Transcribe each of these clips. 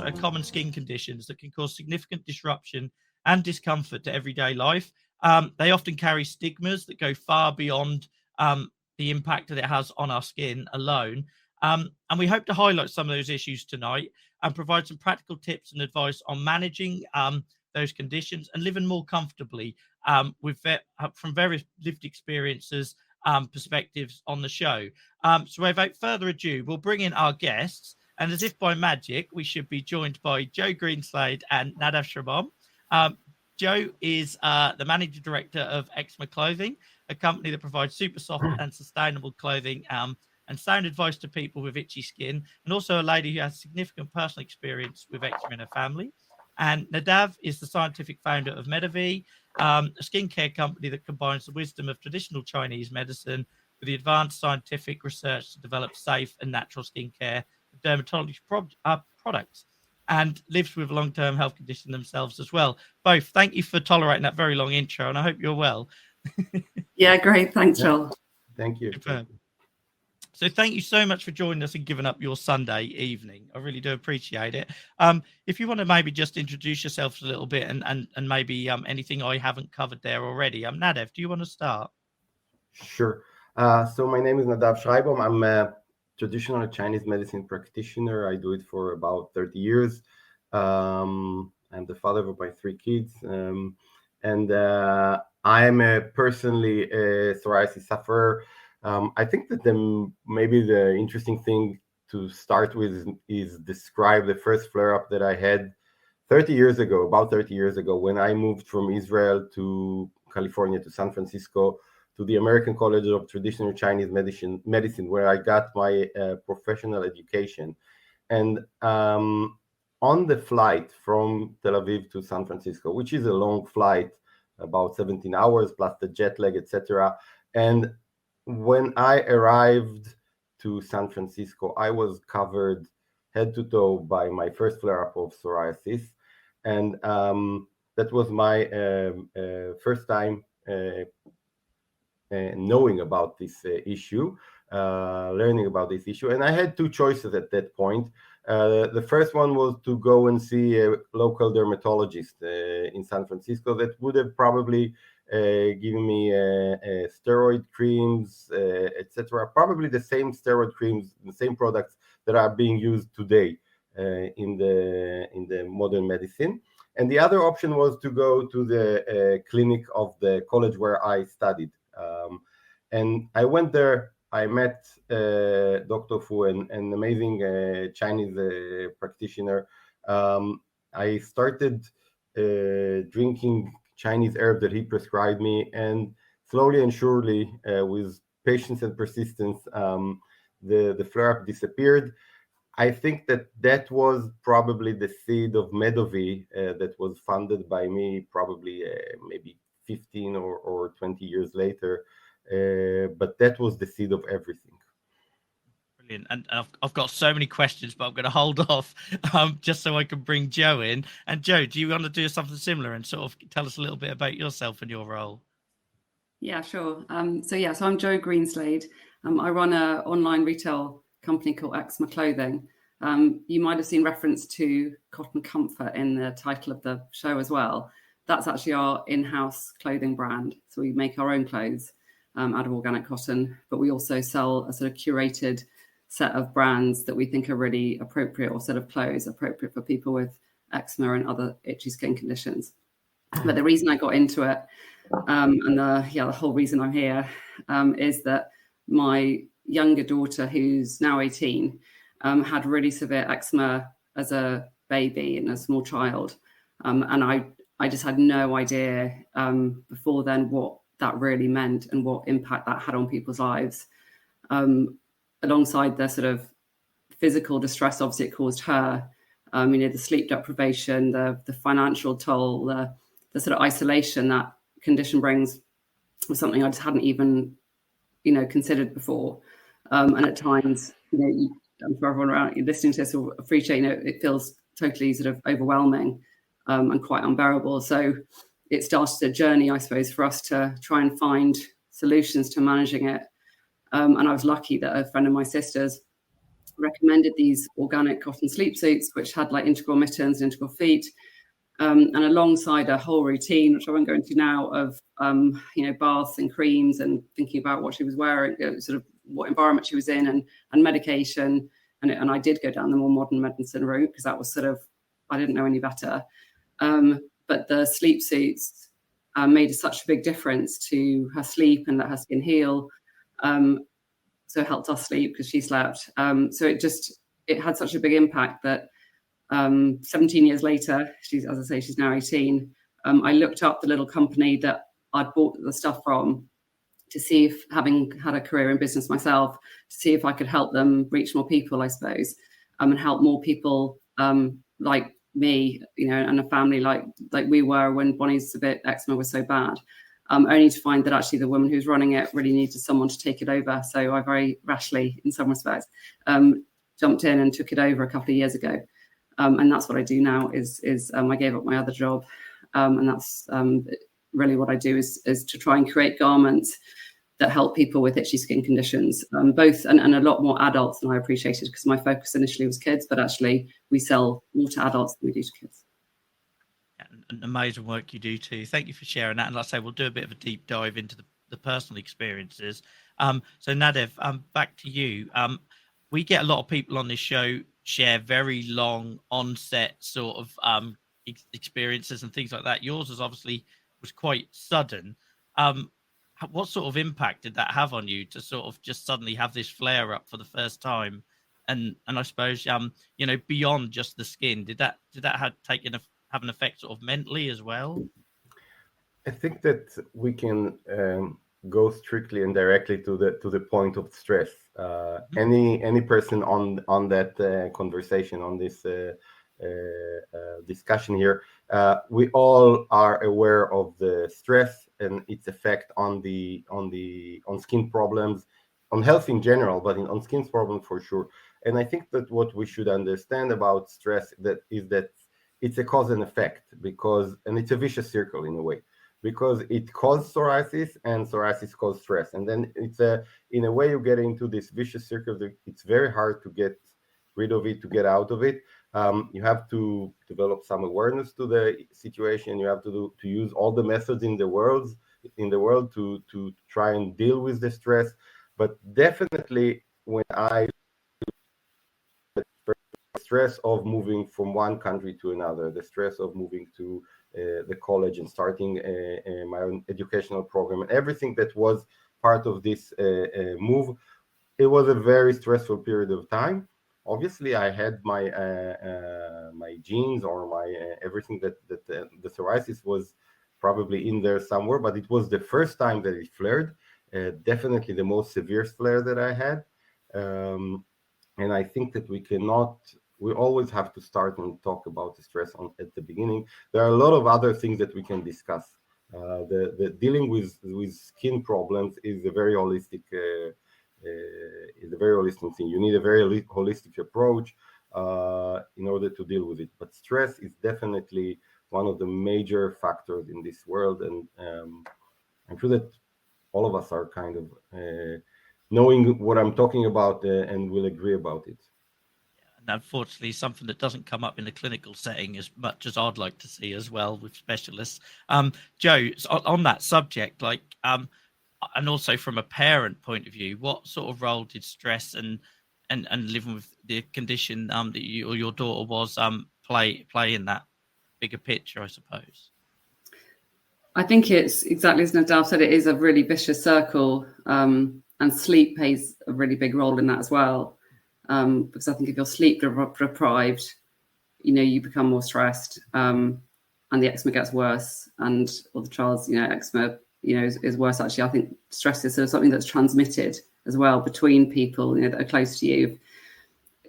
are common skin conditions that can cause significant disruption and discomfort to everyday life. They often carry stigmas that go far beyond the impact that it has on our skin alone. And we hope to highlight some of those issues tonight and provide some practical tips and advice on managing those conditions and living more comfortably from various lived experiences, perspectives on the show. So without further ado, we'll bring in our guests. And as if by magic, we should be joined by Joe Greenslade and Nadav Shraibom. Joe is the managing director of Eczema Clothing, a company that provides super soft and sustainable clothing and sound advice to people with itchy skin, and also a lady who has significant personal experience with eczema in her family. And Nadav is the scientific founder of Medovie, a skincare company that combines the wisdom of traditional Chinese medicine with the advanced scientific research to develop safe and natural skincare and dermatology products, and lives with a long-term health condition themselves as well. Both, thank you for tolerating that very long intro, and I hope you're well. Yeah, great. Thanks, Joel. Thank you. So thank you so much for joining us and giving up your Sunday evening. I really do appreciate it. If you want to maybe just introduce yourselves a little bit and maybe anything I haven't covered there already. Nadav, do you want to start? Sure. So my name is Nadav Shraibom. I'm a traditional Chinese medicine practitioner. I do it for about 30 years. I'm the father of my 3 kids. And I am personally a psoriasis sufferer. I think that maybe the interesting thing to start with is describe the first flare-up that I had about 30 years ago, when I moved from Israel to California, to San Francisco, to the American College of Traditional Chinese Medicine, where I got my professional education. And on the flight from Tel Aviv to San Francisco, which is a long flight, about 17 hours plus the jet lag, etc. And when I arrived to San Francisco, I was covered head to toe by my first flare-up of psoriasis. And that was my first time knowing about this issue, learning about this issue. And I had 2 choices at that point. The first one was to go and see a local dermatologist in San Francisco that would have probably given me steroid creams, etc. Probably the same steroid creams, the same products that are being used today in the modern medicine. And the other option was to go to the clinic of the college where I studied. And I went there. I met Dr. Fu, an amazing Chinese practitioner. I started drinking Chinese herb that he prescribed me, and slowly and surely, with patience and persistence, the flare-up disappeared. I think that was probably the seed of Medovie that was funded by me probably maybe 15 or 20 years later. But that was the seed of everything. Brilliant. And I've got so many questions, but I'm going to hold off just so I can bring Joe in. And Joe, do you want to do something similar and sort of tell us a little bit about yourself and your role? Yeah, sure. So I'm Joe Greenslade. I run an online retail company called Eczema Clothing. You might have seen reference to Cotton Comfort in the title of the show as well. That's actually our in-house clothing brand. So we make our own clothes out of organic cotton, but we also sell a sort of curated set of brands that we think are really appropriate, or set of clothes appropriate for people with eczema and other itchy skin conditions. But the reason I got into it, and the whole reason I'm here, is that my younger daughter, who's now 18, had really severe eczema as a baby and a small child. And I just had no idea before then what that really meant and what impact that had on people's lives. Alongside the sort of physical distress, obviously, it caused her, the sleep deprivation, the financial toll, the sort of isolation that condition brings was something I just hadn't even, considered before. And at times, I'm sure everyone around you listening to this will appreciate, it feels totally sort of overwhelming and quite unbearable. So it started a journey, I suppose, for us to try and find solutions to managing it. And I was lucky that a friend of my sister's recommended these organic cotton sleep suits, which had like integral mittens, integral feet, and alongside a whole routine, which I won't go into now, of baths and creams and thinking about what she was wearing, sort of what environment she was in, and medication. And I did go down the more modern medicine route because that was sort of, I didn't know any better. But the sleep suits made such a big difference to her sleep and let her skin heal. So it helped us sleep because she slept. So it had such a big impact that 17 years later, she's now 18. I looked up the little company that I'd bought the stuff from to see if, having had a career in business myself, to see if I could help them reach more people, I suppose, and help more people like me, and a family like we were when Bonnie's eczema was so bad. Only to find that actually the woman who's running it really needed someone to take it over. So I very rashly, in some respects, jumped in and took it over a couple of years ago. And that's what I do now is I gave up my other job. And that's really what I do is to try and create garments that help people with itchy skin conditions, both and a lot more adults than I appreciated, because my focus initially was kids, but actually we sell more to adults than we do to kids. And amazing work you do too. Thank you for sharing that. And like I say, we'll do a bit of a deep dive into the personal experiences. So Nadav, back to you. We get a lot of people on this show share very long onset sort of experiences and things like that. Yours was quite sudden. What sort of impact did that have on you to sort of just suddenly have this flare up for the first time? And I suppose beyond just the skin, did that have an effect sort of mentally as well? I think that we can go strictly and directly to the point of stress. Any person on that conversation, on this discussion here, we all are aware of the stress and its effect on skin problems, on health in general, but on skin problems for sure. And I think that what we should understand about stress is that it's a cause and effect, and it's a vicious circle in a way, because it causes psoriasis and psoriasis causes stress. And then in a way you get into this vicious circle. It's very hard to get rid of it, to get out of it. You have to develop some awareness to the situation. You have to use all the methods in the world to try and deal with the stress. But definitely when the stress of moving from one country to another, the stress of moving to the college and starting my own educational program, and everything that was part of this move, it was a very stressful period of time. Obviously, I had my genes or my everything that the psoriasis was probably in there somewhere, but it was the first time that it flared. Definitely the most severe flare that I had. And I think that we always have to start and talk about the stress at the beginning. There are a lot of other things that we can discuss. The dealing with skin problems is a very holistic thing. You need a very holistic approach in order to deal with it. But stress is definitely one of the major factors in this world, and I'm sure that all of us are kind of knowing what I'm talking about and will agree about it. And unfortunately, something that doesn't come up in a clinical setting as much as I'd like to see as well with specialists. Joe, on that subject, and also from a parent point of view, what sort of role did stress and living with the condition that you or your daughter was play in that bigger picture, I suppose? I think it's exactly as Nadav said, it is a really vicious circle, and sleep plays a really big role in that as well. Because I think if you're sleep deprived, you become more stressed, and the eczema gets worse, and all the child's, eczema, is worse. Actually, I think stress is sort of something that's transmitted as well between people, that are close to you.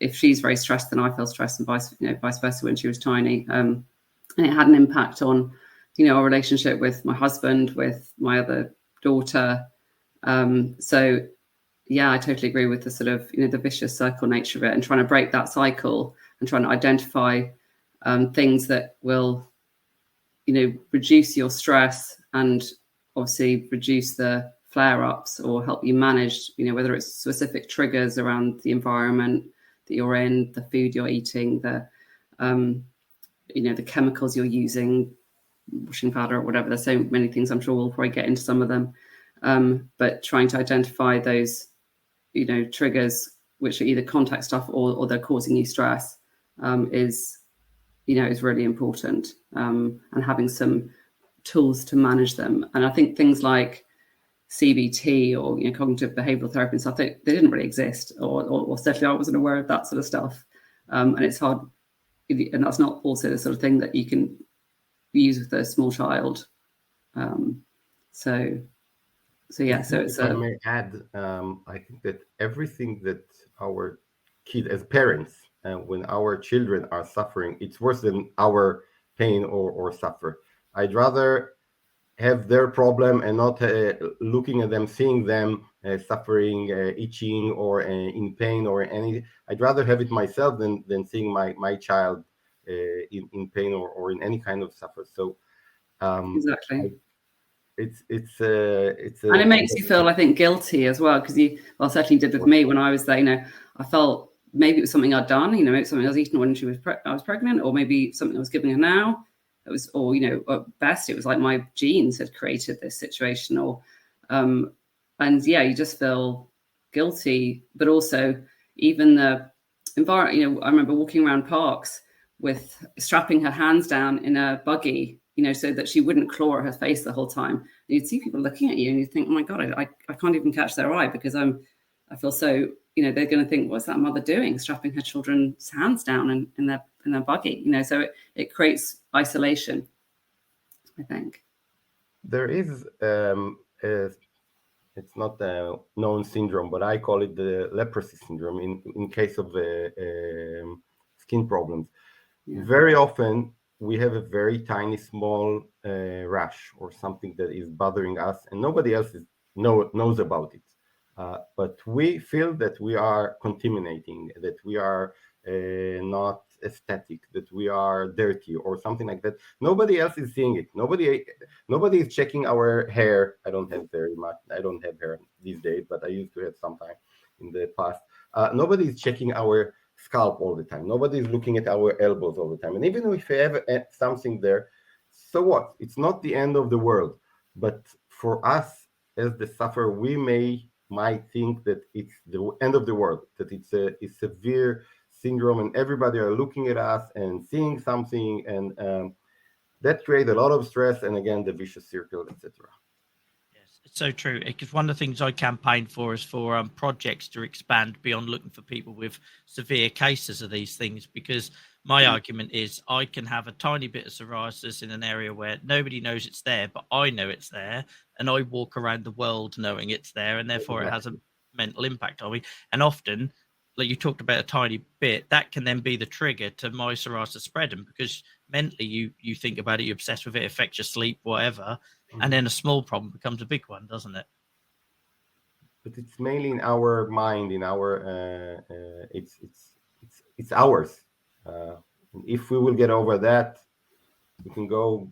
If she's very stressed, then I feel stressed, and vice versa when she was tiny. And it had an impact on, our relationship with my husband, with my other daughter. So yeah, I totally agree with the sort of, the vicious circle nature of it, and trying to break that cycle and trying to identify things that will, reduce your stress and obviously reduce the flare-ups or help you manage, whether it's specific triggers around the environment, you're in, the food you're eating, the the chemicals you're using, washing powder or whatever. There's so many things. I'm sure we'll probably get into some of them. But trying to identify those, triggers which are either contact stuff or they're causing you stress is really important. And having some tools to manage them. And I think things like CBT or cognitive behavioral therapy and stuff, they didn't really exist, or certainly I wasn't aware of that sort of stuff. And it's hard, and that's not also the sort of thing that you can use with a small child. So it's if I may add, I think that everything that our kids as parents, when our children are suffering, it's worse than our pain or suffer. I'd rather have their problem and not looking at them, seeing them suffering, itching, or in pain or any. I'd rather have it myself than seeing my child in pain or in any kind of suffer. So exactly. It's and it makes you feel, I think, guilty as well, because certainly did with me when I was there. I felt maybe it was something I'd done, maybe something I was eating when I was pregnant, or maybe something I was giving her now. It was, or at best, it was like my genes had created this situation, and you just feel guilty. But also, even the environment. I remember walking around parks with strapping her hands down in a buggy, so that she wouldn't claw at her face the whole time. And you'd see people looking at you, and you think, "Oh my God, I can't even catch their eye because I feel so." They're going to think, "What's that mother doing, strapping her children's hands down in their buggy?" So it creates isolation, I think. There is it's not a known syndrome, but I call it the leprosy syndrome in case of skin problems. Yeah. Very often we have a very tiny, small rash or something that is bothering us, and nobody else knows about it. But we feel that we are contaminating, that we are not aesthetic, that we are dirty or something like that. Nobody else is seeing it. Nobody is checking our hair. I don't have very much. I don't have hair these days, but I used to have sometime in the past. Nobody is checking our scalp all the time. Nobody is looking at our elbows all the time. And even if we have something there, so what? It's not the end of the world. But for us as the sufferer, we might think that it's the end of the world, that it's a severe syndrome, and everybody are looking at us and seeing something, and that creates a lot of stress, and again the vicious circle, etc. Yes, it's so true, because one of the things I campaign for is for projects to expand beyond looking for people with severe cases of these things, because my argument is I can have a tiny bit of psoriasis in an area where nobody knows it's there, but I know it's there, and I walk around the world knowing it's there, and therefore it has a mental impact on me. And often, like you talked about a tiny bit, that can then be the trigger to my psoriasis spreading, because mentally you think about it, you're obsessed with it, affects your sleep, whatever, and then a small problem becomes a big one, doesn't it? But it's mainly in our mind, in our it's ours. If we will get over that, we can go.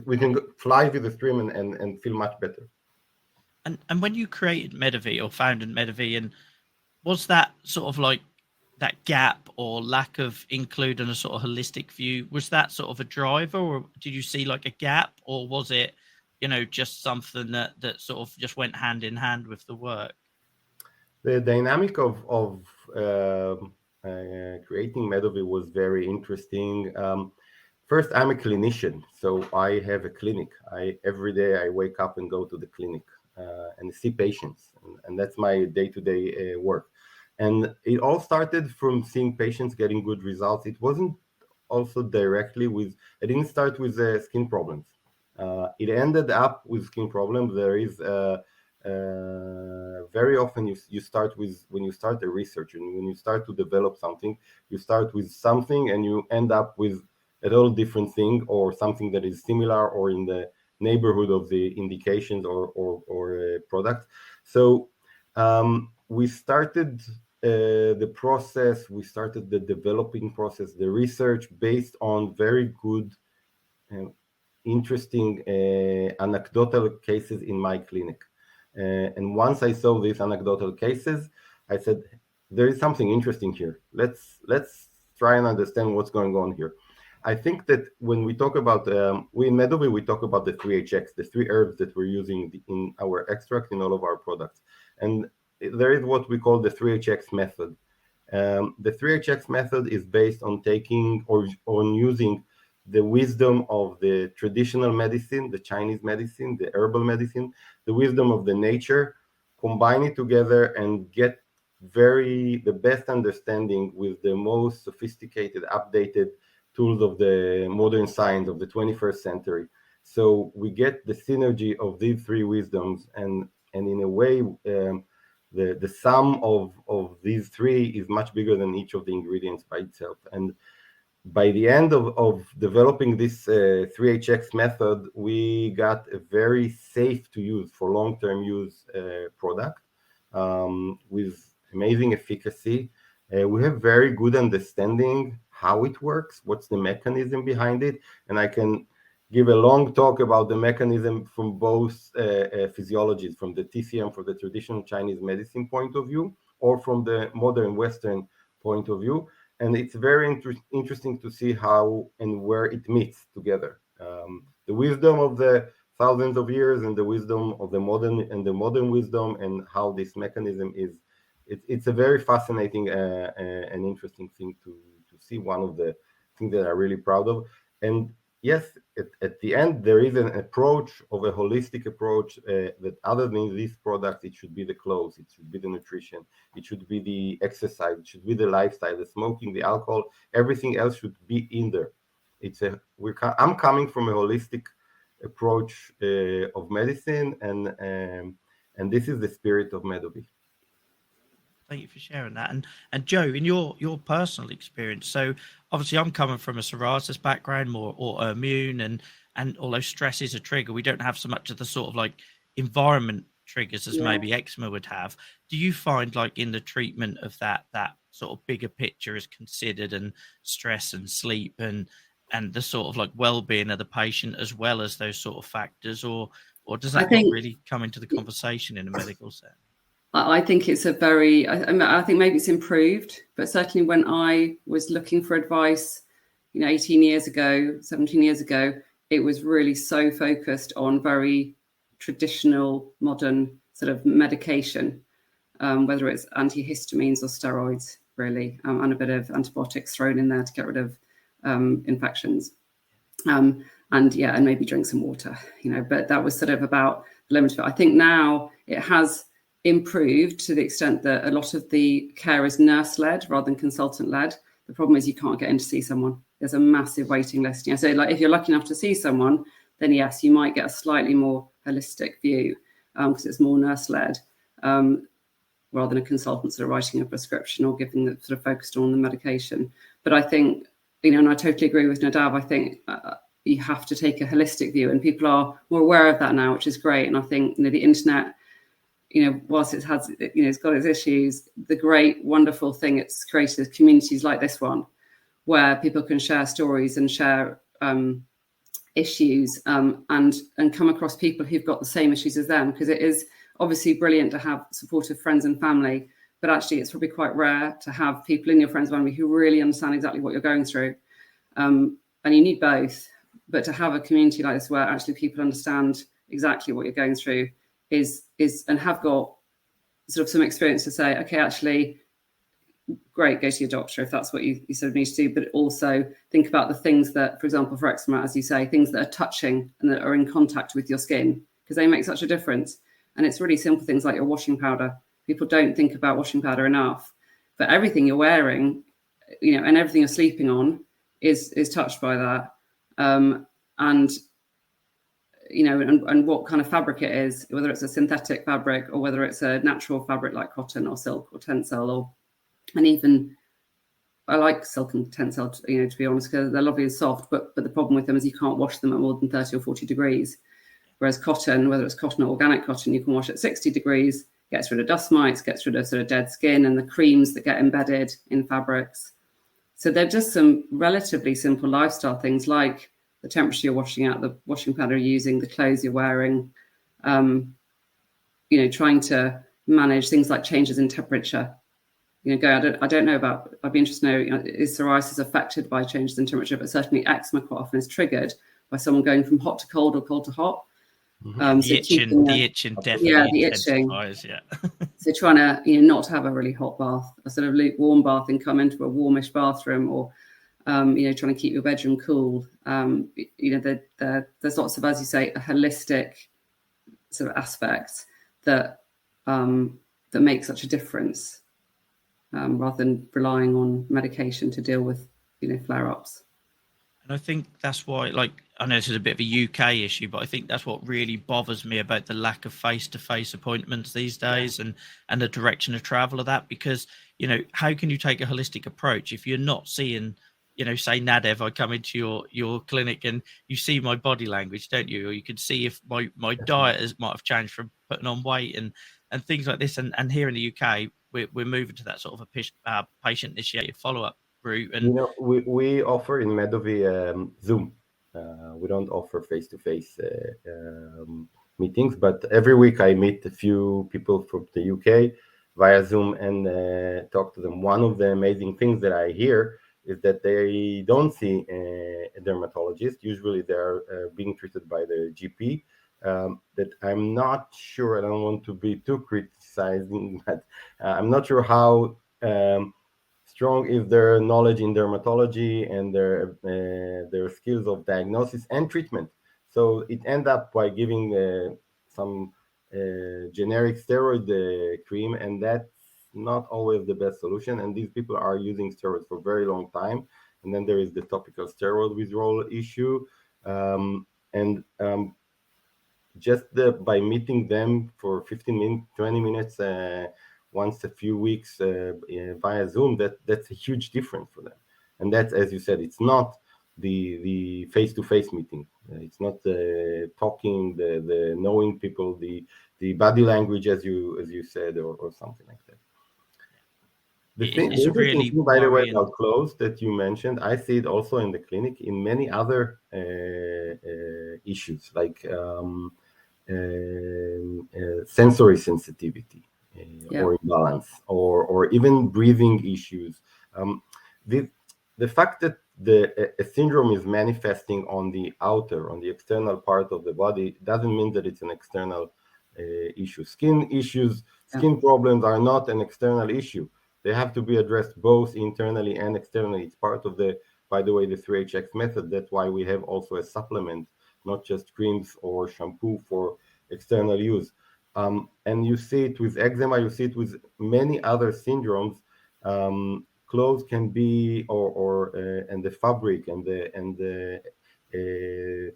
We can fly with the stream and feel much better. And when you created Medovie or founded Medovie, and was that sort of like that gap or lack of including a sort of holistic view, was that sort of a driver, or did you see like a gap, or was it, just something that sort of just went hand in hand with the work? The dynamic of creating Medovie was very interesting. First, I'm a clinician, so I have a clinic. Every day I wake up and go to the clinic and see patients, and that's my day-to-day work. And it all started from seeing patients getting good results. It wasn't also directly I didn't start with skin problems. It ended up with skin problems. There is very often you start with, when you start a research and when you start to develop something, you start with something and you end up with a little different thing, or something that is similar or in the neighborhood of the indications or product. So we started the process, we started the developing process, the research based on very good, interesting anecdotal cases in my clinic. And once I saw these anecdotal cases, I said, there is something interesting here. Let's try and understand what's going on here. I think that when we talk about, we in Medovie, we talk about the 3HX, the 3 herbs that we're using in our extract in all of our products. And there is what we call the 3HX method. The 3HX method is based on taking or on using the wisdom of the traditional medicine, the Chinese medicine, the herbal medicine, the wisdom of the nature, combine it together and get the best understanding with the most sophisticated, updated tools of the modern science of the 21st century. So we get the synergy of these 3 wisdoms, and in a way, the sum of these 3 is much bigger than each of the ingredients by itself. And by the end of developing this 3HX method, we got a very safe to use for long-term use product with amazing efficacy. We have very good understanding how it works, what's the mechanism behind it, and I can give a long talk about the mechanism from both physiologies, from the TCM, from the traditional Chinese medicine point of view, or from the modern Western point of view. And it's very interesting to see how and where it meets together. The wisdom of the thousands of years and the wisdom of the modern wisdom, and how this mechanism is. It's a very fascinating and interesting thing to see. One of the things that I'm really proud of. And yes, at the end, there is an approach of a holistic approach that other than these products, it should be the clothes, it should be the nutrition, it should be the exercise, it should be the lifestyle, the smoking, the alcohol, everything else should be in there. I'm coming from a holistic approach of medicine, and this is the spirit of Medovie. Thank you for sharing that. And Joe, in your personal experience, so obviously I'm coming from a psoriasis background, more autoimmune, and although stress is a trigger, we don't have so much of the sort of like environment triggers as maybe eczema would have. Do you find like in the treatment of that sort of bigger picture is considered, and stress and sleep and the sort of like well-being of the patient as well as those sort of factors, or does that not really come into the conversation in a medical setting? I think it's I think maybe it's improved, but certainly when I was looking for advice, 18 years ago, 17 years ago, it was really so focused on very traditional, modern sort of medication, whether it's antihistamines or steroids, really, and a bit of antibiotics thrown in there to get rid of infections. And maybe drink some water, but that was sort of about the limit of it. I think now it has improved to the extent that a lot of the care is nurse-led rather than consultant-led. The problem is you can't get in to see someone. There's a massive waiting list. So like if you're lucky enough to see someone, then yes, you might get a slightly more holistic view because it's more nurse-led rather than a consultant sort of writing a prescription or giving the sort of focused on the medication. But I think, and I totally agree with Nadav, I think you have to take a holistic view, and people are more aware of that now, which is great. And I think, the internet, whilst it has, it's got its issues, the great, wonderful thing it's created is communities like this one, where people can share stories and share issues and come across people who've got the same issues as them, because it is obviously brilliant to have supportive friends and family, but actually it's probably quite rare to have people in your friends and family who really understand exactly what you're going through. And you need both, but to have a community like this where actually people understand exactly what you're going through is and have got sort of some experience to say, okay, actually, great, go to your doctor if that's what you sort of need to do, but also think about the things that, for example, for eczema, as you say, things that are touching and that are in contact with your skin, because they make such a difference. And it's really simple things like your washing powder. People don't think about washing powder enough, but everything you're wearing, and everything you're sleeping on is touched by that. And what kind of fabric it is, whether it's a synthetic fabric or whether it's a natural fabric like cotton or silk or tencel, and even I like silk and tencel, to be honest, because they're lovely and soft, but the problem with them is you can't wash them at more than 30 or 40 degrees. Whereas cotton, whether it's cotton or organic cotton, you can wash at 60 degrees, gets rid of dust mites, gets rid of sort of dead skin and the creams that get embedded in fabrics. So they're just some relatively simple lifestyle things like the temperature you're washing out, the washing powder you're using, the clothes you're wearing, trying to manage things like changes in temperature. I don't know about. I'd be interested to know, is psoriasis affected by changes in temperature? But certainly, eczema quite often is triggered by someone going from hot to cold or cold to hot. The itching definitely intensifies. Yeah. So trying to not have a really hot bath, a sort of lukewarm bath, and come into a warmish bathroom, or trying to keep your bedroom cool. There's lots of, as you say, a holistic sort of aspects that make such a difference, rather than relying on medication to deal with flare-ups. And I think that's why, I know this is a bit of a UK issue, but I think that's what really bothers me about the lack of face-to-face appointments these days, and the direction of travel of that. Because, how can you take a holistic approach if you're not seeing, say Nadav, I come into your clinic and you see my body language, don't you? Or you can see if my diet might have changed from putting on weight and things like this. And here in the UK, we're moving to that sort of a patient-initiated follow-up route. And we offer in Medovie Zoom. We don't offer face-to-face meetings, but every week I meet a few people from the UK via Zoom and talk to them. One of the amazing things that I hear is that they don't see a dermatologist. Usually they're being treated by their GP. That I'm not sure, I don't want to be too criticizing, but I'm not sure how strong is their knowledge in dermatology and their skills of diagnosis and treatment. So it ends up by giving some generic steroid cream, and that's not always the best solution. And these people are using steroids for a very long time. And then there is the topical steroid withdrawal issue. Just by meeting them for 15 minutes, 20 minutes, once a few weeks via Zoom, that's a huge difference for them. And that's, as you said, it's not the face-to-face meeting. It's not the talking, the knowing people, the body language, as you said, or something like that. The interesting thing, by the way, about clothes that you mentioned, I see it also in the clinic in many other issues, like sensory sensitivity or imbalance, or even breathing issues. The fact that a syndrome is manifesting on the external part of the body doesn't mean that it's an external issue. Skin problems are not an external issue. They have to be addressed both internally and externally. It's part of by the way, the 3HX method. That's why we have also a supplement, not just creams or shampoo for external use. And you see it with eczema, you see it with many other syndromes. Clothes can be, and the fabric and the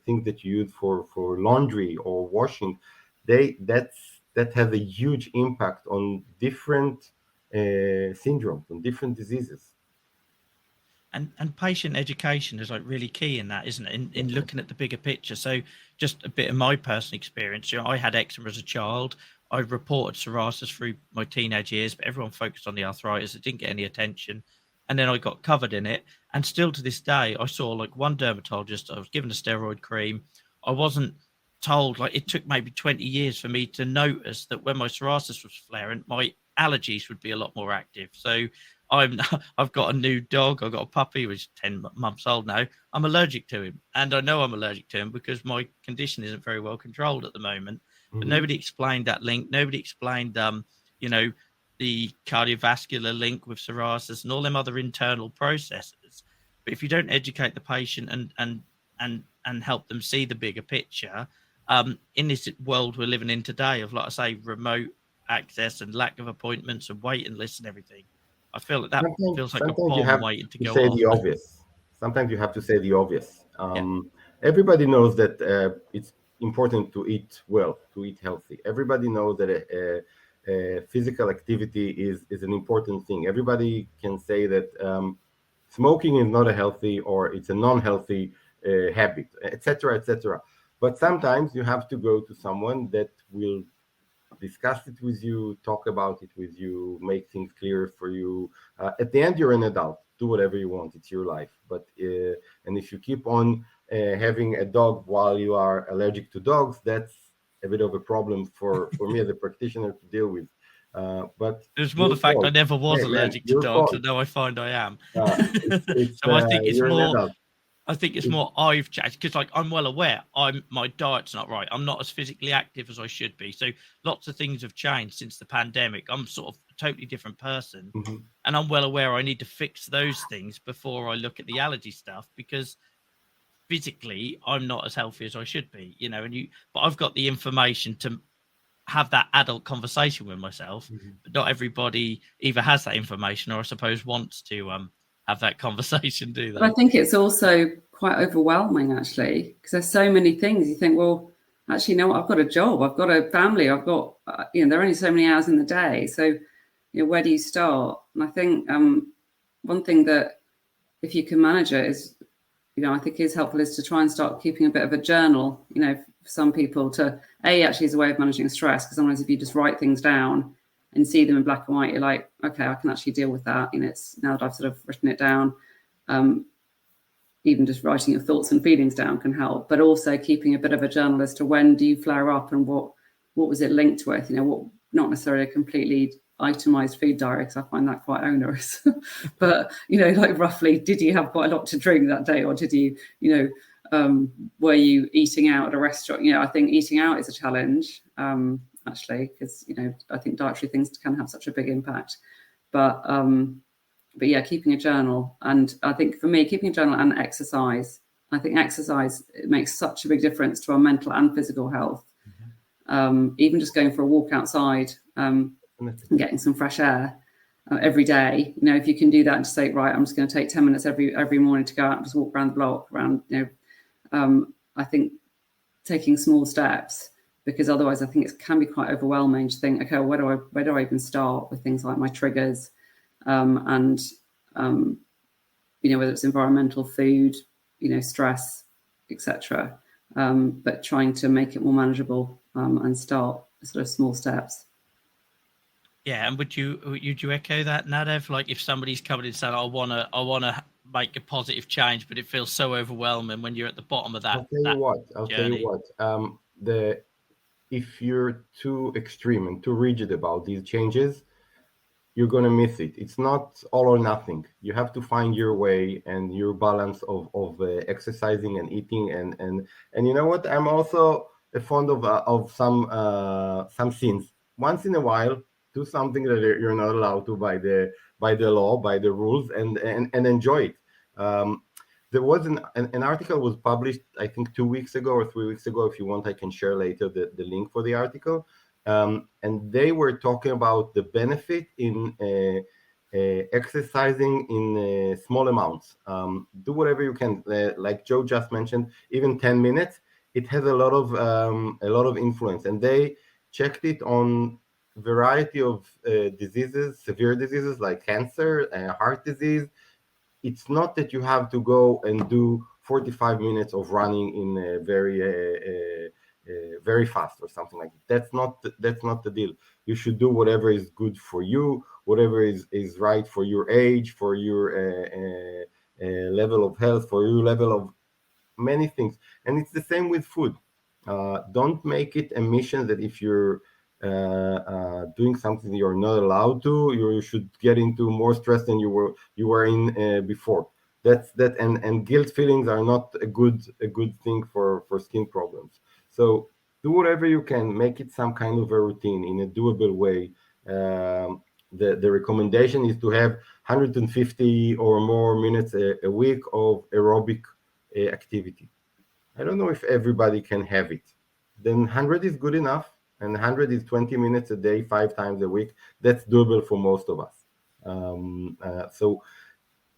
things that you use for laundry or washing, that has a huge impact on different syndromes, on different diseases. And patient education is really key in that, isn't it? In looking at the bigger picture. So just a bit of my personal experience. I had eczema as a child. I reported psoriasis through my teenage years, but everyone focused on the arthritis. It didn't get any attention. And then I got covered in it. And still to this day, I saw one dermatologist. I was given a steroid cream. I wasn't told, it took maybe 20 years for me to notice that when my psoriasis was flaring, my allergies would be a lot more active. So I've got a new dog. I've got a puppy who's 10 months old now. I'm allergic to him. And I know I'm allergic to him because my condition isn't very well controlled at the moment. But nobody explained that link. Nobody explained, the cardiovascular link with psoriasis and all them other internal processes. But if you don't educate the patient and help them see the bigger picture, in this world we're living in today of, like I say, remote access and lack of appointments and waiting lists and everything, I feel that feels like a bomb waiting to go off. The obvious. Sometimes you have to say the obvious. Everybody knows that it's important to eat well, to eat healthy. Everybody knows that physical activity is an important thing. Everybody can say that smoking is not a healthy, or it's a non-healthy habit, etc., etc. But sometimes you have to go to someone that will discuss it with you, talk about it with you, make things clear for you. At the end, you're an adult. Do whatever you want. It's your life. But and if you keep on having a dog while you are allergic to dogs, that's a bit of a problem for me as a practitioner to deal with. But It was more your the fact I fault. never was Hey, man, allergic to your dogs, fault. and now I find I am. It's So I think it's you're an more. adult. I think it's more I've changed because, like, I'm well aware my diet's not right. I'm not as physically active as I should be. So lots of things have changed since the pandemic. I'm sort of a totally different person, and I'm well aware I need to fix those things before I look at the allergy stuff, because physically I'm not as healthy as I should be, but I've got the information to have that adult conversation with myself. But not everybody either has that information or I suppose wants to have that conversation, do But I they? think it's also quite overwhelming, actually, because there's so many things. You think, well, actually, no, I've got a job, I've got a family, I've got, there are only so many hours in the day. So, where do you start? And I think one thing that, if you can manage it, is, I think is helpful, is to try and start keeping a bit of a journal, for some people to, actually is a way of managing stress, because sometimes if you just write things down and see them in black and white, you're like, okay, I can actually deal with that. It's now that I've sort of written it down. Even just writing your thoughts and feelings down can help, but also keeping a bit of a journal as to when do you flare up and what was it linked with, what, not necessarily a completely itemized food diary, because I find that quite onerous, but, like roughly, did you have quite a lot to drink that day, or did you, were you eating out at a restaurant? I think eating out is a challenge, actually, because, I think dietary things can have such a big impact, but yeah, keeping a journal. And I think for me, keeping a journal and exercise, I think exercise, it makes such a big difference to our mental and physical health. Even just going for a walk outside and getting some fresh air every day, if you can do that and just say, right, I'm just going to take 10 minutes every morning to go out and just walk around the block I think taking small steps, because otherwise I think it can be quite overwhelming to think, okay, well, where do I even start with things like my triggers? And whether it's environmental, food, stress, etc. But trying to make it more manageable and start sort of small steps. Yeah, and would you echo that, Nadav? Like, if somebody's coming in saying, I wanna make a positive change, but it feels so overwhelming when you're at the bottom of that. I'll tell you what. If you're too extreme and too rigid about these changes, you're going to miss it. It's not all or nothing. You have to find your way and your balance of exercising and eating, and you know what? I'm also fond of some sins. Once in a while, do something that you're not allowed to by the law, by the rules, and enjoy it. There was an article was published, I think 2 weeks ago or 3 weeks ago. If you want, I can share later the link for the article. And they were talking about the benefit in exercising in small amounts. Do whatever you can, like Joe just mentioned, even 10 minutes. It has a lot of influence, and they checked it on variety of diseases, severe diseases like cancer, heart disease. It's not that you have to go and do 45 minutes of running in a very fast or something like that. That's not the deal. You should do whatever is good for you, whatever is right for your age, for your level of health, for your level of many things. And it's the same with food. Don't make it a mission that if you're doing something you're not allowed to, you should get into more stress than you were in before. And guilt feelings are not a good thing for skin problems. So do whatever you can, make it some kind of a routine in a doable way. The recommendation is to have 150 or more minutes a week of aerobic activity. I don't know if everybody can have it. Then 100 is good enough, and 100 is 20 minutes a day, 5 times a week. That's doable for most of us. So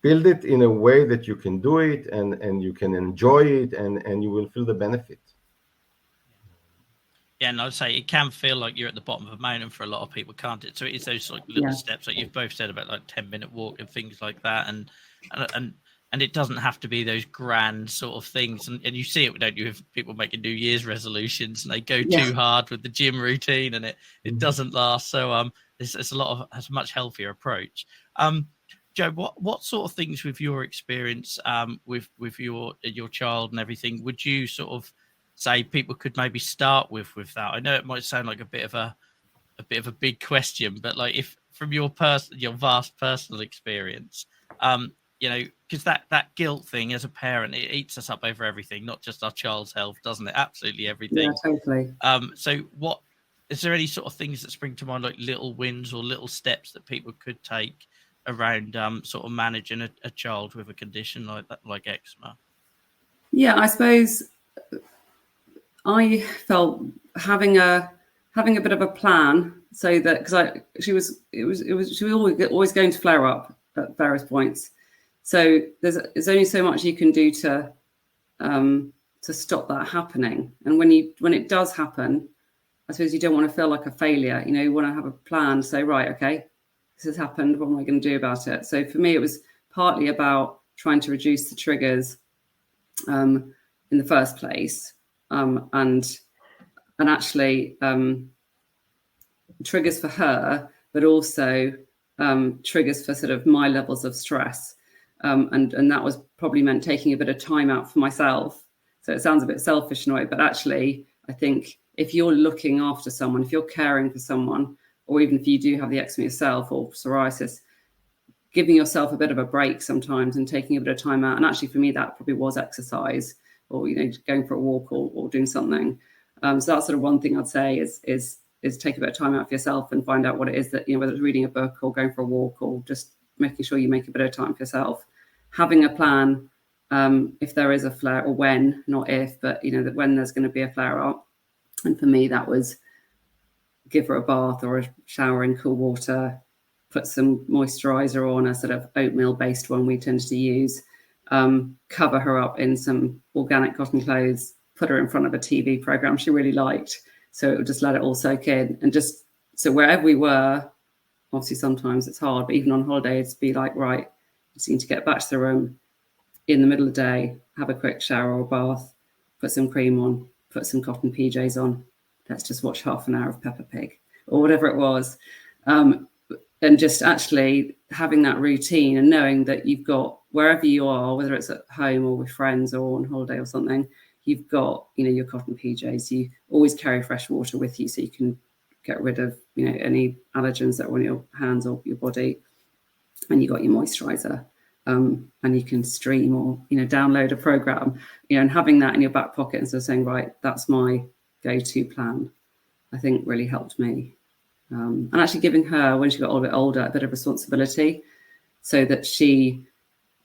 build it in a way that you can do it and you can enjoy it, and you will feel the benefit. Yeah, and I'd say it can feel like you're at the bottom of a mountain for a lot of people, can't it? So it's those like little steps, like you've both said about like 10-minute walk and things like that, and it doesn't have to be those grand sort of things. And you see it, don't you, with people making New Year's resolutions and they go too hard with the gym routine and it doesn't last. So it's a much healthier approach. Joe, what sort of things with your experience with your child and everything would you sort of say people could maybe start with that? I know it might sound like a bit of a a bit of a big question, but like, if from your vast personal experience, you know, because that guilt thing as a parent, it eats us up over everything, not just our child's health, doesn't it? Absolutely everything. Yeah, totally. So what is there any sort of things that spring to mind, like little wins or little steps that people could take around sort of managing a child with a condition like that, like eczema? Yeah, I suppose I felt having a bit of a plan, so that because she was always going to flare up at various points. So there's only so much you can do to stop that happening. And when it does happen, I suppose you don't want to feel like a failure. You know, you want to have a plan. Say, right, okay, this has happened. What am I going to do about it? So for me, it was partly about trying to reduce the triggers in the first place, and actually triggers for her, but also triggers for sort of my levels of stress. And that was probably meant taking a bit of time out for myself. So it sounds a bit selfish in a way, but actually, I think if you're looking after someone, if you're caring for someone, or even if you do have the eczema yourself or psoriasis, giving yourself a bit of a break sometimes and taking a bit of time out. And actually, for me, that probably was exercise, or, you know, going for a walk or doing something. So that's sort of one thing I'd say is take a bit of time out for yourself and find out what it is that, you know, whether it's reading a book or going for a walk or just making sure you make a bit of time for yourself. Having a plan, if there is a flare, or when, not if, but, you know, that when there's going to be a flare up. And for me, that was give her a bath or a shower in cool water, put some moisturizer on, a sort of oatmeal based one we tended to use, cover her up in some organic cotton clothes, put her in front of a TV program she really liked, so it would just let it all soak in. And just so wherever we were, obviously sometimes it's hard, but even on holiday, it's be like, right, you just need to get back to the room in the middle of the day, have a quick shower or bath, put some cream on, put some cotton PJs on, let's just watch half an hour of Peppa Pig or whatever it was. And just actually having that routine and knowing that you've got, wherever you are, whether it's at home or with friends or on holiday or something, you've got, you know, your cotton PJs. You always carry fresh water with you so you can get rid of, you know, any allergens that are on your hands or your body. And you got your moisturizer, and you can stream or, you know, download a program, you know, and having that in your back pocket and sort of saying, right, that's my go-to plan, I think really helped me. And actually giving her, when she got a little bit older, a bit of responsibility, so that she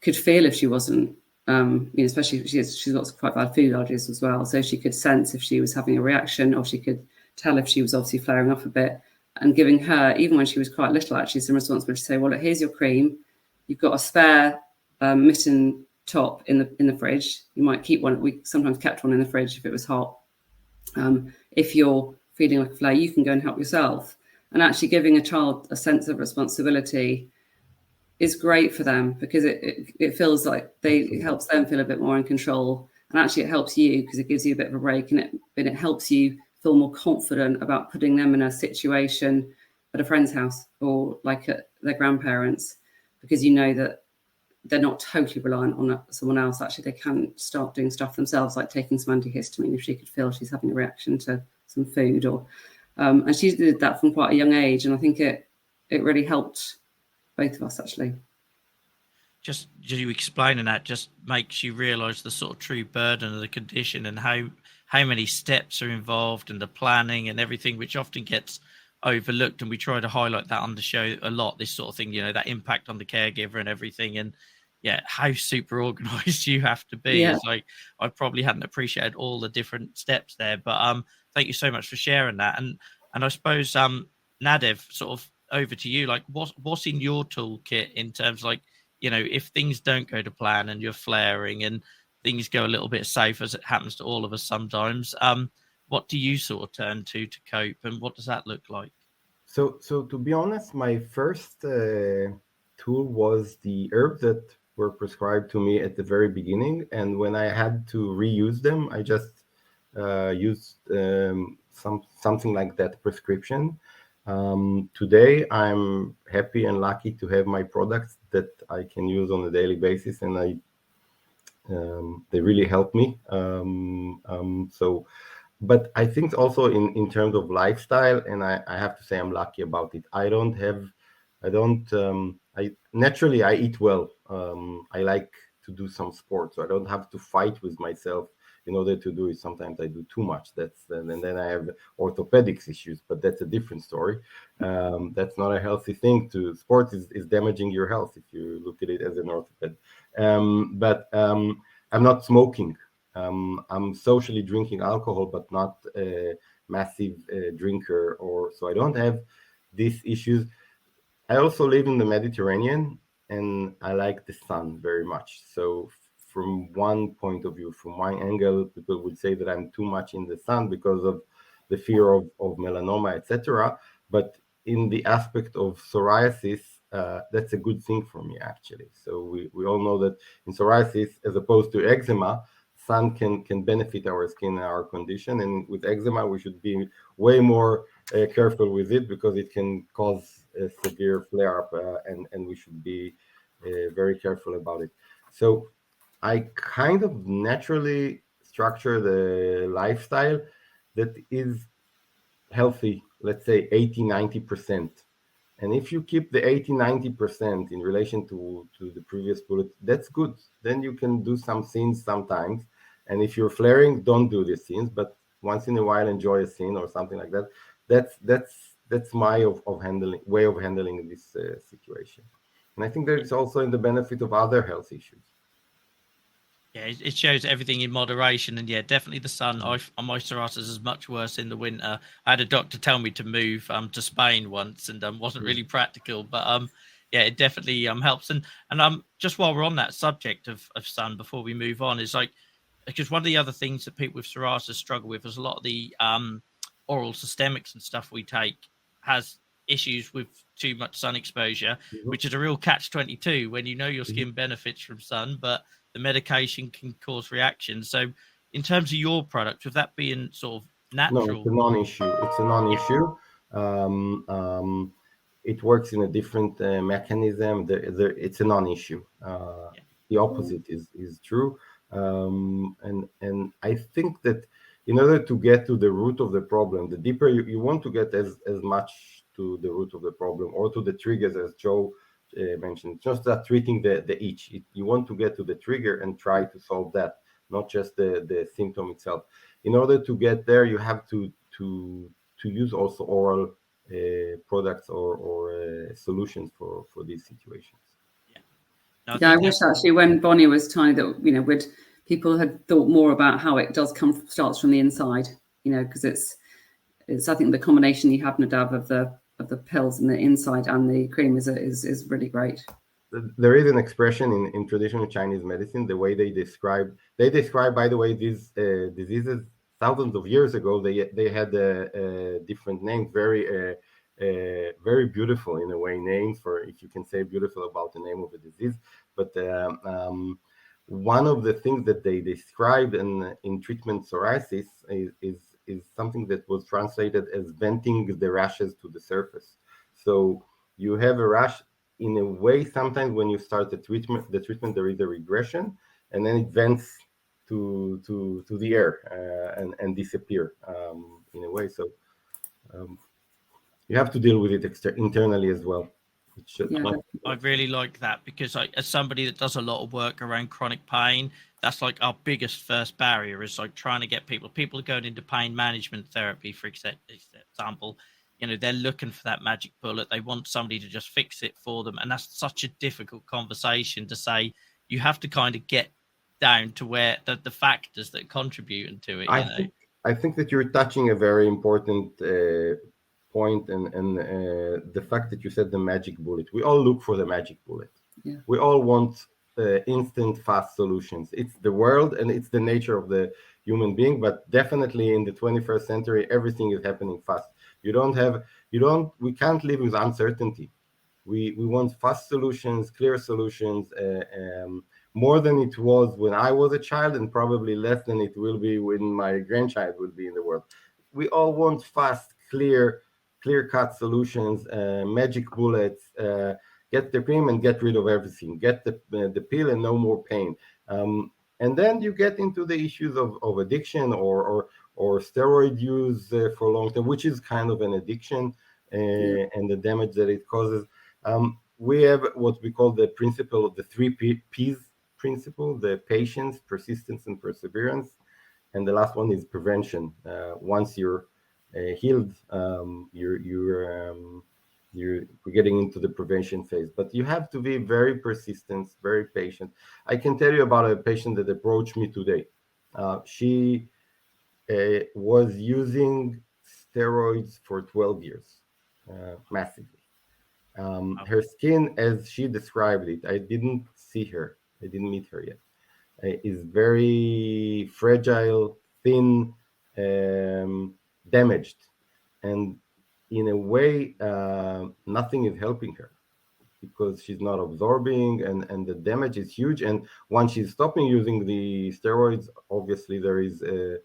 could feel if she wasn't, you know, especially if she's got quite bad food allergies as well. So she could sense if she was having a reaction, or she could tell if she was obviously flaring up a bit. And giving her, even when she was quite little, actually some responsibility to say, well, here's your cream. You've got a spare mitten top in the fridge. You might keep one. We sometimes kept one in the fridge if it was hot. If you're feeling like a flare, you can go and help yourself. And actually giving a child a sense of responsibility is great for them, because it feels like it helps them feel a bit more in control. And actually it helps you because it gives you a bit of a break, and it helps you feel more confident about putting them in a situation at a friend's house or like at their grandparents', because you know that they're not totally reliant on someone else. Actually, they can start doing stuff themselves, like taking some antihistamine if she could feel she's having a reaction to some food, or and she did that from quite a young age, and I think it really helped both of us, actually. Just you explaining that just makes you realise the sort of true burden of the condition, and how many steps are involved in the planning and everything, which often gets overlooked. And we try to highlight that on the show a lot, this sort of thing, you know, that impact on the caregiver and everything. And yeah, how super organized you have to be. Yeah. It's like, I probably hadn't appreciated all the different steps there, but thank you so much for sharing that. And I suppose Nadav, sort of over to you, like what's in your toolkit in terms of, like, you know, if things don't go to plan and you're flaring and things go a little bit south, as it happens to all of us sometimes, what do you sort of turn to cope, and what does that look like? So to be honest, my first tool was the herbs that were prescribed to me at the very beginning, and when I had to reuse them, I just used something like that prescription. Today, I'm happy and lucky to have my products that I can use on a daily basis, and they really help me. So But I think also in terms of lifestyle, and I have to say I'm lucky about it. I naturally I eat well. I like to do some sports, so I don't have to fight with myself in order to do it. Sometimes I do too much. And then I have orthopedics issues, but that's a different story. That's not a healthy thing. Sport is damaging your health if you look at it as an orthoped. But I'm not smoking. I'm socially drinking alcohol, but not a massive drinker, or so I don't have these issues. I also live in the Mediterranean, and I like the sun very much. So from one point of view, from my angle, people would say that I'm too much in the sun because of the fear of melanoma, etc. But in the aspect of psoriasis, that's a good thing for me, actually. So we all know that in psoriasis, as opposed to eczema, sun can benefit our skin and our condition. And with eczema, we should be way more careful with it because it can cause a severe flare-up, and we should be very careful about it. So I kind of naturally structure the lifestyle that is healthy, let's say 80-90%. And if you keep the 80-90% in relation to the previous bullet, that's good. Then you can do some scenes sometimes. And if you're flaring, don't do the scenes, but once in a while enjoy a scene or something like that. That's my way of handling this situation. And I think that it's also in the benefit of other health issues. Yeah, it shows everything in moderation, and yeah, definitely the sun. My psoriasis is much worse in the winter. I had a doctor tell me to move to Spain once, and wasn't really practical, but yeah, it definitely helps. And just while we're on that subject of sun, before we move on, is like, because one of the other things that people with psoriasis struggle with is a lot of the oral systemics and stuff we take has issues with too much sun exposure, which is a real catch-22 when you know your skin benefits from sun, but the medication can cause reactions. So in terms of your product, with that being sort of natural... No, it's a non-issue. It's a non-issue. It works in a different mechanism. It's a non-issue. The opposite is true. And I think that in order to get to the root of the problem, the deeper you want to get as much to the root of the problem, or to the triggers, as Joe mentioned, just that treating the itch. You want to get to the trigger and try to solve that, not just the symptom itself. In order to get there, you have to use also oral products or solutions for these situations. Yeah, I wish actually when Bonnie was tiny that people had thought more about how it does starts from the inside. Because it's I think the combination you have, Nadav, of the pills and the inside and the cream is really great. There is an expression in traditional Chinese medicine, the way they describe, by the way, these diseases thousands of years ago. They had different names, very beautiful in a way, names for, if you can say beautiful about the name of a disease. But one of the things that they described in treatment psoriasis is something that was translated as venting the rashes to the surface. So you have a rash. In a way, sometimes when you start the treatment there is a regression, and then it vents to the air and disappear in a way. So you have to deal with it internally as well. I really like that, because as somebody that does a lot of work around chronic pain, that's like our biggest first barrier, is like trying to get people are going into pain management therapy, for example. They're looking for that magic bullet. They want somebody to just fix it for them. And that's such a difficult conversation to say. You have to kind of get down to where the factors that contribute to it. I think that you're touching a very important point, and the fact that you said the magic bullet. We all look for the magic bullet. Yeah. We all want instant, fast solutions. It's the world and it's the nature of the human being. But definitely in the 21st century, everything is happening fast. We can't live with uncertainty. We want fast solutions, clear solutions, more than it was when I was a child, and probably less than it will be when my grandchild will be in the world. We all want fast, clear-cut solutions, magic bullets. Get the cream and get rid of everything. Get the pill and no more pain. And then you get into the issues of addiction or steroid use for long term, which is kind of an addiction, and the damage that it causes. We have what we call the principle of the 3 P's principle: the patience, persistence, and perseverance. And the last one is prevention. Once you're healed, we're getting into the prevention phase. But you have to be very persistent, very patient. I can tell you about a patient that approached me today. She was using steroids for 12 years, massively. Her skin, as she described it, I didn't see her, I didn't meet her yet, is very fragile, thin, damaged. And in a way, nothing is helping her because she's not absorbing, and the damage is huge. And once she's stopping using the steroids, obviously there is a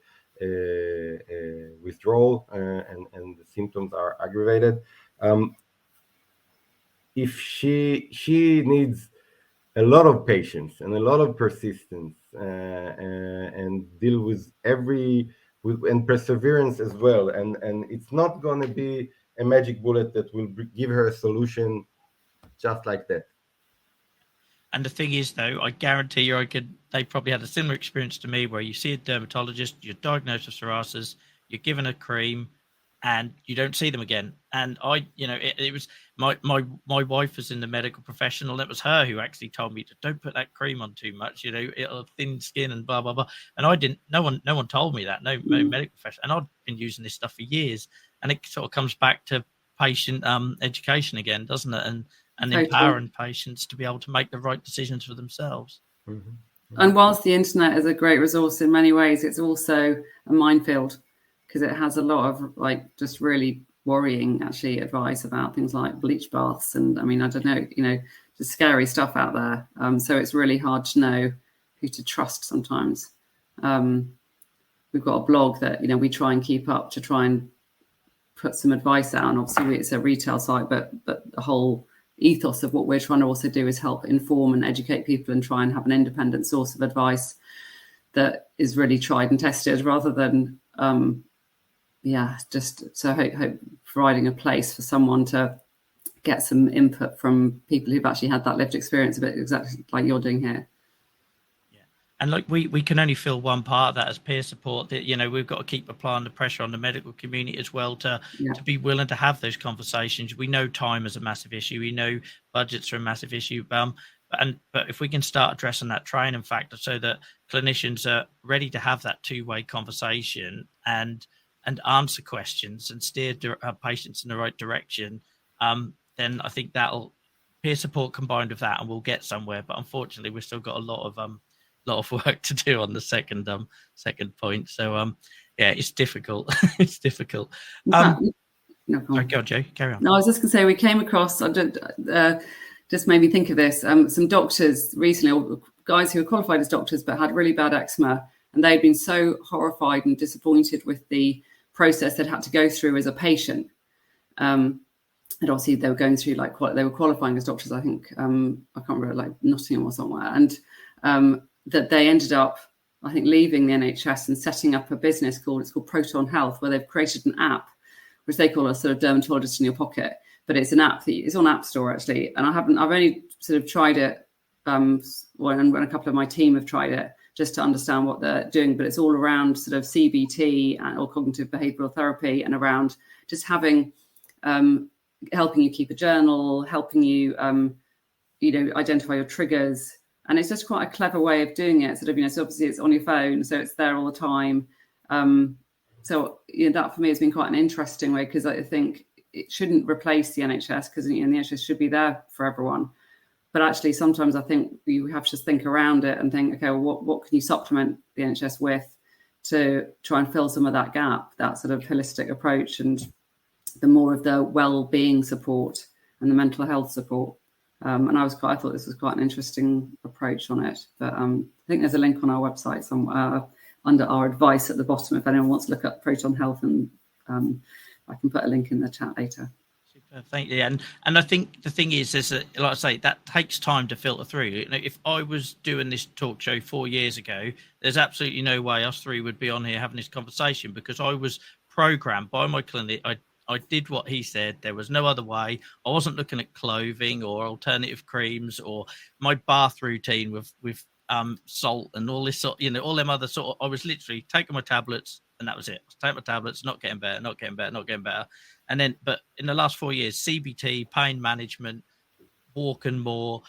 withdrawal, and the symptoms are aggravated. If she needs a lot of patience and a lot of persistence, and deal with and perseverance as well. And it's not going to be a magic bullet that will give her a solution just like that. And the thing is, though, I guarantee you, they probably had a similar experience to me, where you see a dermatologist, you're diagnosed with psoriasis, you're given a cream, and you don't see them again. And it was my wife was in the medical professional. It was her who actually told me to don't put that cream on too much. It'll thin skin and blah blah blah. And I didn't. No one told me that. No medical professional. And I've been using this stuff for years. And it sort of comes back to patient education again, doesn't it? And totally. Empowering patients to be able to make the right decisions for themselves. Mm-hmm. And whilst the internet is a great resource in many ways, it's also a minefield, because it has a lot of just really worrying actually advice about things like bleach baths. And I mean, I don't know, just scary stuff out there. So it's really hard to know who to trust sometimes. We've got a blog that, we try and keep up to try and put some advice out. And obviously it's a retail site, but the whole ethos of what we're trying to also do is help inform and educate people and try and have an independent source of advice that is really tried and tested, rather than just so hope providing a place for someone to get some input from people who've actually had that lived experience, a bit exactly like you're doing here. Yeah, and we can only feel one part of that as peer support. That we've got to keep applying the pressure on the medical community as well to be willing to have those conversations. We know time is a massive issue. We know budgets are a massive issue. But if we can start addressing that training factor, so that clinicians are ready to have that two-way conversation and answer questions and steer patients in the right direction, then I think that'll peer support combined with that, and we'll get somewhere. But unfortunately, we've still got a lot of work to do on the second point. So it's difficult. It's difficult. Sorry, go on, Joe. Carry on. No, I was just going to say, we came across. Just made me think of this. Some doctors recently, or guys who were qualified as doctors but had really bad eczema, and they'd been so horrified and disappointed with the process they'd had to go through as a patient. And obviously they were going through they were qualifying as doctors, I think, I can't remember, Nottingham or somewhere. And that they ended up, I think, leaving the NHS and setting up a business called Proton Health, where they've created an app, which they call a sort of dermatologist in your pocket. But it's an app it's on App Store actually. And I've only sort of tried it, when a couple of my team have tried it, just to understand what they're doing. But it's all around sort of CBT or cognitive behavioral therapy, and around just having, helping you keep a journal, helping you, identify your triggers. And it's just quite a clever way of doing it. Sort of, so obviously it's on your phone, so it's there all the time. So that for me has been quite an interesting way, because I think it shouldn't replace the NHS, because the NHS should be there for everyone. But actually, sometimes I think you have to just think around it and think, okay, well, what can you supplement the NHS with to try and fill some of that gap, that sort of holistic approach, and the more of the well-being support and the mental health support. And I thought this was quite an interesting approach on it. But I think there's a link on our website somewhere under our advice at the bottom if anyone wants to look up Proton Health, and I can put a link in the chat later. Thank you. And I think the thing is that, like I say, that takes time to filter through. You know, if I was doing this talk show 4 years ago, there's absolutely no way us three would be on here having this conversation, because I was programmed by my clinic. I did what he said. There was no other way. I wasn't looking at clothing or alternative creams or my bath routine with salt and all this sort, you know, all them other sort of, I was literally taking my tablets and that was it. Take my tablets, not getting better, not getting better, not getting better. And then, but in the last 4 years, CBT, pain management, walking more,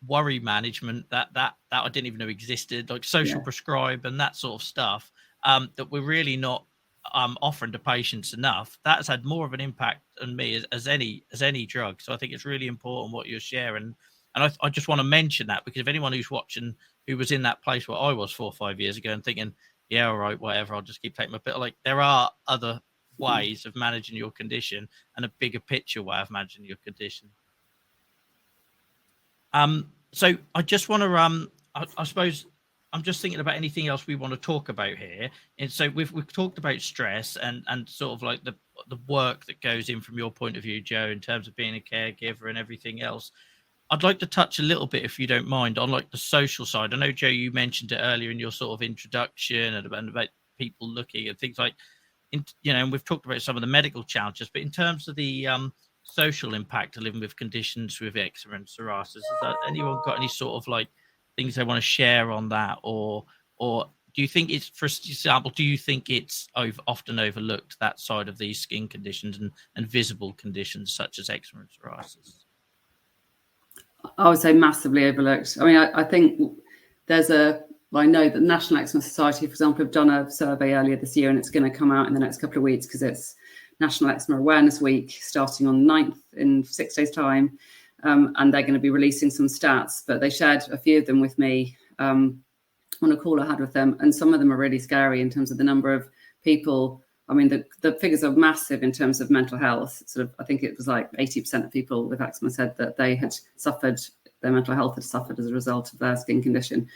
worry management, that I didn't even know existed, like social prescribe and that sort of stuff, that we're really not offering to patients enough. That's had more of an impact on me as any drug. So I think it's really important what you're sharing. And I just want to mention that, because if anyone who's watching who was in that place where I was 4 or 5 years ago and thinking, yeah, all right, whatever, I'll just keep taking my pill, like there are other ways of managing your condition and a bigger picture way of managing your condition. So I just want to I suppose I'm just thinking about anything else we want to talk about here. And so we've talked about stress and sort of like the work that goes in from your point of view, Joe, in terms of being a caregiver and everything else. I'd like to touch a little bit, if you don't mind, on like the social side. I know, Joe, you mentioned it earlier in your sort of introduction and about people looking at things like, you know, and we've talked about some of the medical challenges, but in terms of the social impact of living with conditions with eczema and psoriasis, has anyone got any sort of like things they want to share on that, or do you think it's, for example, do you think it's often overlooked, that side of these skin conditions and visible conditions such as eczema and psoriasis? I would say massively overlooked. I mean, I think I know that the National Eczema Society, for example, have done a survey earlier this year, and it's going to come out in the next couple of weeks because it's National Eczema Awareness Week starting on 9th in 6 days' time. And they're going to be releasing some stats, but they shared a few of them with me on a call I had with them. And some of them are really scary in terms of the number of people. I mean, the figures are massive in terms of mental health. Sort of, I think it was like 80% of people with eczema said that they had suffered, their mental health had suffered as a result of their skin condition.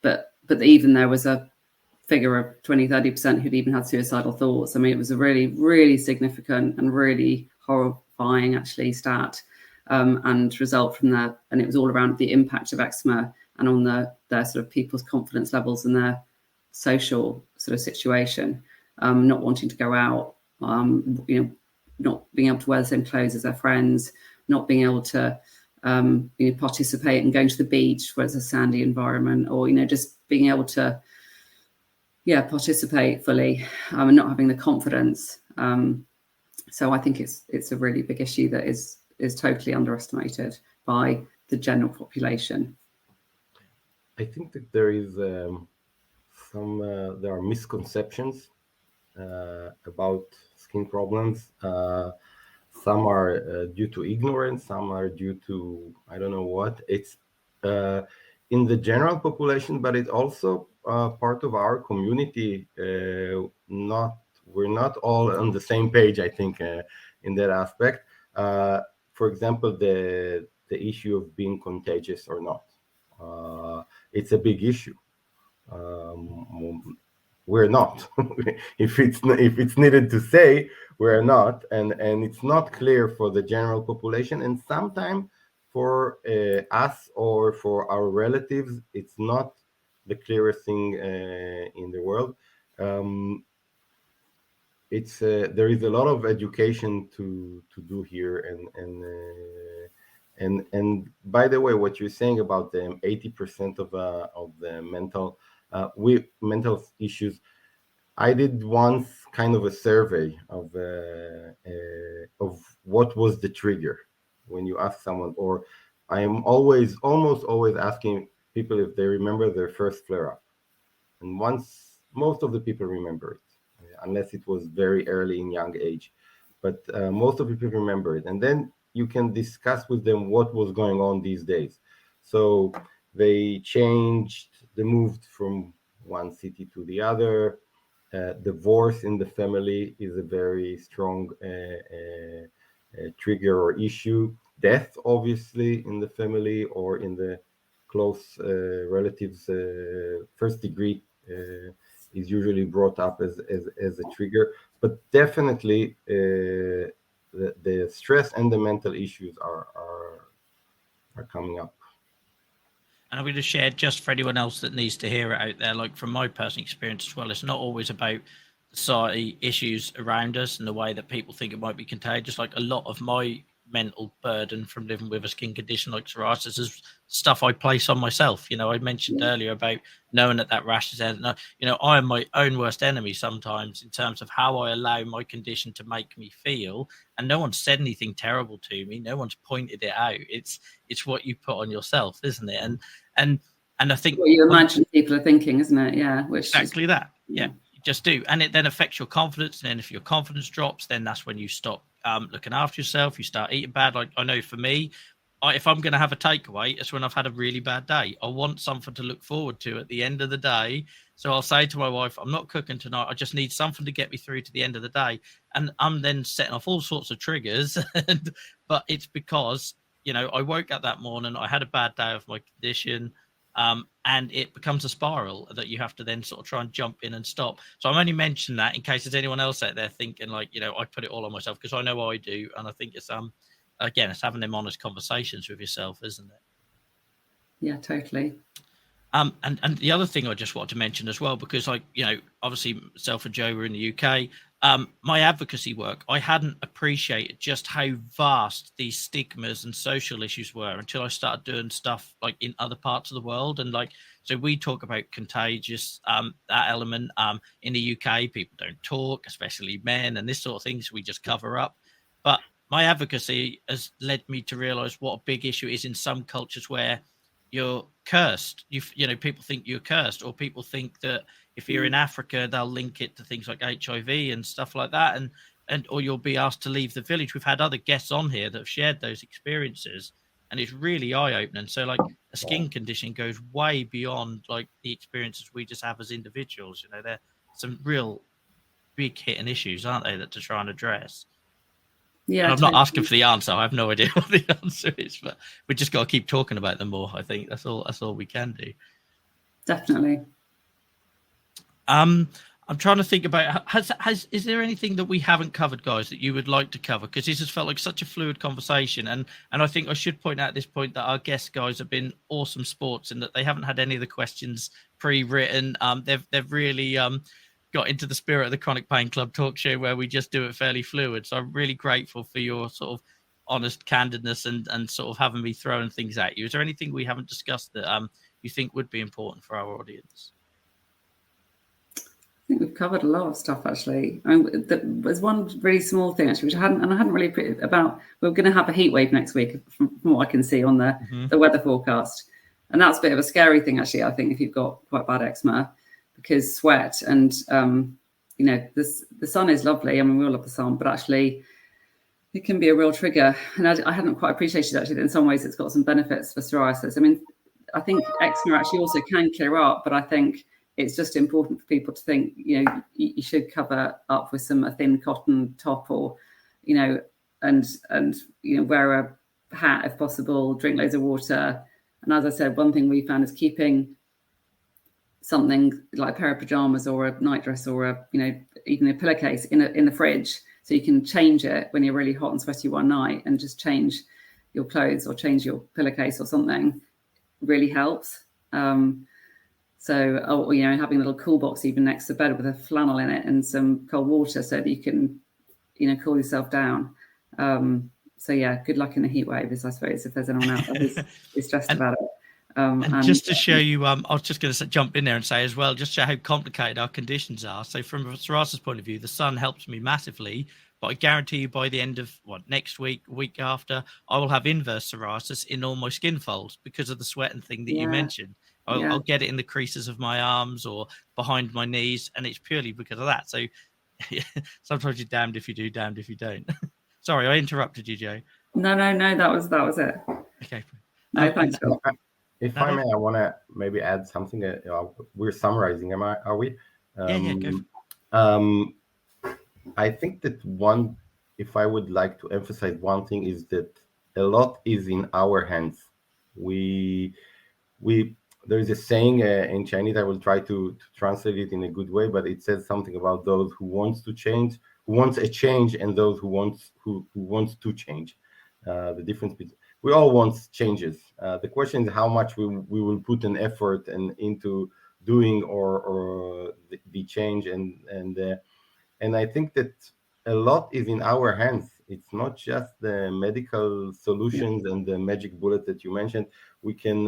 But even there was a figure of 20-30% who'd even had suicidal thoughts. I mean, it was a really, really significant and really horrifying, actually, stat and result from that. And it was all around the impact of eczema and on their sort of people's confidence levels and their social sort of situation. Not wanting to go out, you know, not being able to wear the same clothes as their friends, not being able to you know, participate in going to the beach where it's a sandy environment, or, you know, just being able to participate fully and not having the confidence. So I think it's a really big issue that is totally underestimated by the general population. I think that there is there are misconceptions about skin problems. Some are due to ignorance, some are due to I don't know what. It's in the general population, but it's also part of our community. We're not all on the same page, I think, in that aspect. For example, the issue of being contagious or not. It's a big issue. We're not. if it's needed to say, we're not, and it's not clear for the general population, and sometimes for us or for our relatives, it's not the clearest thing in the world. It's there is a lot of education to do here, and by the way, what you're saying about the 80% of the mental issues, I did once kind of a survey of what was the trigger when you ask someone, or I am almost always asking people if they remember their first flare-up, and most of the people remember it, unless it was very early in young age, but most of the people remember it, and then you can discuss with them what was going on these days. So they moved from one city to the other. Divorce in the family is a very strong trigger or issue. Death, obviously, in the family or in the close relatives, first degree is usually brought up as a trigger. But definitely the stress and the mental issues are coming up. And I'm going to share, just for anyone else that needs to hear it out there, like from my personal experience as well, it's not always about society issues around us and the way that people think it might be contagious. Like a lot of my mental burden from living with a skin condition like psoriasis is stuff I place on myself. You know, I mentioned earlier about knowing that rash is there. You know, I am my own worst enemy sometimes in terms of how I allow my condition to make me feel. And no one said anything terrible to me. No one's pointed it out. It's what you put on yourself, isn't it? And I think what you imagine people are thinking, isn't it? Yeah, which exactly that. Yeah, you just do, and it then affects your confidence. And then if your confidence drops, then that's when you stop looking after yourself. You start eating bad. Like I know for me, if I'm going to have a takeaway, it's when I've had a really bad day. I want something to look forward to at the end of the day. So I'll say to my wife, I'm not cooking tonight. I just need something to get me through to the end of the day. And I'm then setting off all sorts of triggers. But it's because, you know, I woke up that morning, I had a bad day of my condition, and it becomes a spiral that you have to then sort of try and jump in and stop. So I'm only mentioning that in case there's anyone else out there thinking like, you know, I put it all on myself, because I know I do. And I think it's, again, it's having them honest conversations with yourself, isn't it? Yeah, totally. And the other thing I just wanted to mention as well, because like, you know, obviously myself and Joe were in the UK, my advocacy work, I hadn't appreciated just how vast these stigmas and social issues were until I started doing stuff like in other parts of the world. And like, so we talk about contagious, that element, in the UK, people don't talk, especially men, and this sort of things we just cover up. But my advocacy has led me to realize what a big issue is in some cultures where you're cursed. You know, people think you're cursed, or people think that if you're in Africa, they'll link it to things like HIV and stuff like that, and or you'll be asked to leave the village. We've had other guests on here that have shared those experiences, and it's really eye-opening. So like a skin condition goes way beyond like the experiences we just have as individuals. You know, they're some real big hitting issues, aren't they, that to try and address. Yeah, and I'm not asking for the answer. I have no idea what the answer is, but we just got to keep talking about them more. I think that's all we can do. Definitely. I'm trying to think about, is there anything that we haven't covered, guys, that you would like to cover? Because this has felt like such a fluid conversation, and I think I should point out at this point that our guest guys have been awesome sports in that they haven't had any of the questions pre-written. They've really got into the spirit of the Chronic Pain Club talk show, where we just do it fairly fluid. So I'm really grateful for your sort of honest candidness and sort of having me throwing things at you. Is there anything we haven't discussed that you think would be important for our audience? I think we've covered a lot of stuff, actually. I mean, there's one really small thing, actually, which I hadn't really put about. We're going to have a heat wave next week, from what I can see on the weather forecast, and that's a bit of a scary thing, actually. I think if you've got quite bad eczema, because sweat and you know, the sun is lovely. I mean, we all love the sun, but actually, it can be a real trigger. And I hadn't quite appreciated, actually, that in some ways it's got some benefits for psoriasis. I mean, I think eczema actually also can clear up, but I think it's just important for people to think, you know, you should cover up with a thin cotton top, or, you know, and you know, wear a hat if possible, drink loads of water. And as I said, one thing we found is keeping something like a pair of pajamas or a nightdress or a, you know, even a pillowcase in the fridge, so you can change it when you're really hot and sweaty one night, and just change your clothes or change your pillowcase or something really helps. So, you know, having a little cool box even next to bed with a flannel in it and some cold water, so that you can, you know, cool yourself down. So yeah, good luck in the heat wave, I suppose, if there's anyone out there who's stressed about it. And just to show you, I was just going to jump in there and say as well, just show how complicated our conditions are. So from a psoriasis point of view, the sun helps me massively, but I guarantee you by the end of next week, week after, I will have inverse psoriasis in all my skin folds because of the sweat and thing that you mentioned. I'll get it in the creases of my arms or behind my knees, and it's purely because of that. So sometimes you're damned if you do, damned if you don't. Sorry, I interrupted you, Joe. No, that was it. Okay. No, thanks, Phil. If I may, I want to maybe add something. We're summarizing, are we? Go. I think that if I would like to emphasize one thing, is that a lot is in our hands. We there is a saying in Chinese. I will try to translate it in a good way, but it says something about those who wants to change, who wants a change, and those who wants to change. The difference between, we all want changes. The question is how much we will put an effort and into doing or the change, and I think that a lot is in our hands. It's not just the medical solutions and the magic bullet that you mentioned. We can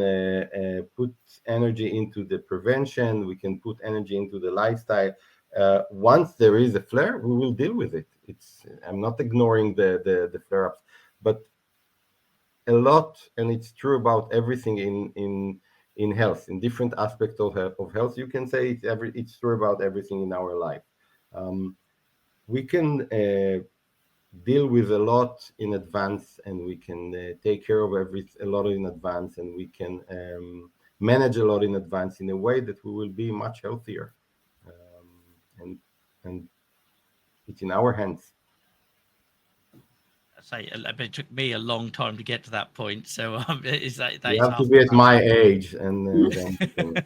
put energy into the prevention. We can put energy into the lifestyle. Once there is a flare, we will deal with it. I'm not ignoring the flare-ups, but a lot, and it's true about everything in health, in different aspects of health. You can say it's true about everything in our life. We can deal with a lot in advance, and we can take care of a lot in advance, and we can manage a lot in advance in a way that we will be much healthier. And it's in our hands. It took me a long time to get to that point. So is that you have to be at my age, and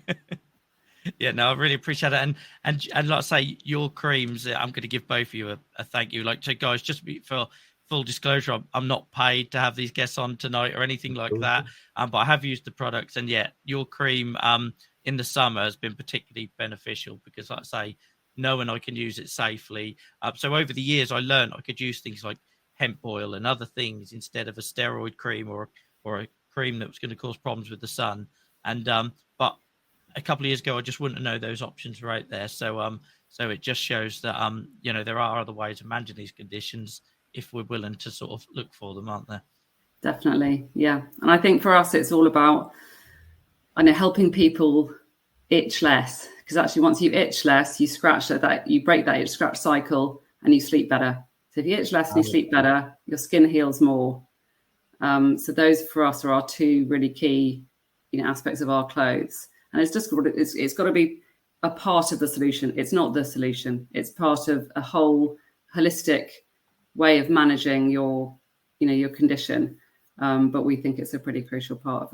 yeah, no, I really appreciate it. And like I say, your creams, I'm going to give both of you a thank you. Like, so guys, just for full disclosure, I'm not paid to have these guests on tonight or anything like that. But I have used the products, and yeah, your cream in the summer has been particularly beneficial because, like I say, knowing I can use it safely. So over the years, I learned I could use things like hemp oil and other things instead of a steroid cream or a cream that was going to cause problems with the sun. And but a couple of years ago, I just wouldn't know those options were out there. So it just shows that there are other ways of managing these conditions if we're willing to sort of look for them, aren't there? Definitely, yeah. And I think for us, it's all about helping people itch less, because actually once you itch less, you you break that itch scratch cycle, and you sleep better. So if you itch less and you sleep better, your skin heals more. So those for us are our two really key aspects of our clothes. And it's got to be a part of the solution. It's not the solution. It's part of a whole holistic way of managing your condition. But we think it's a pretty crucial part of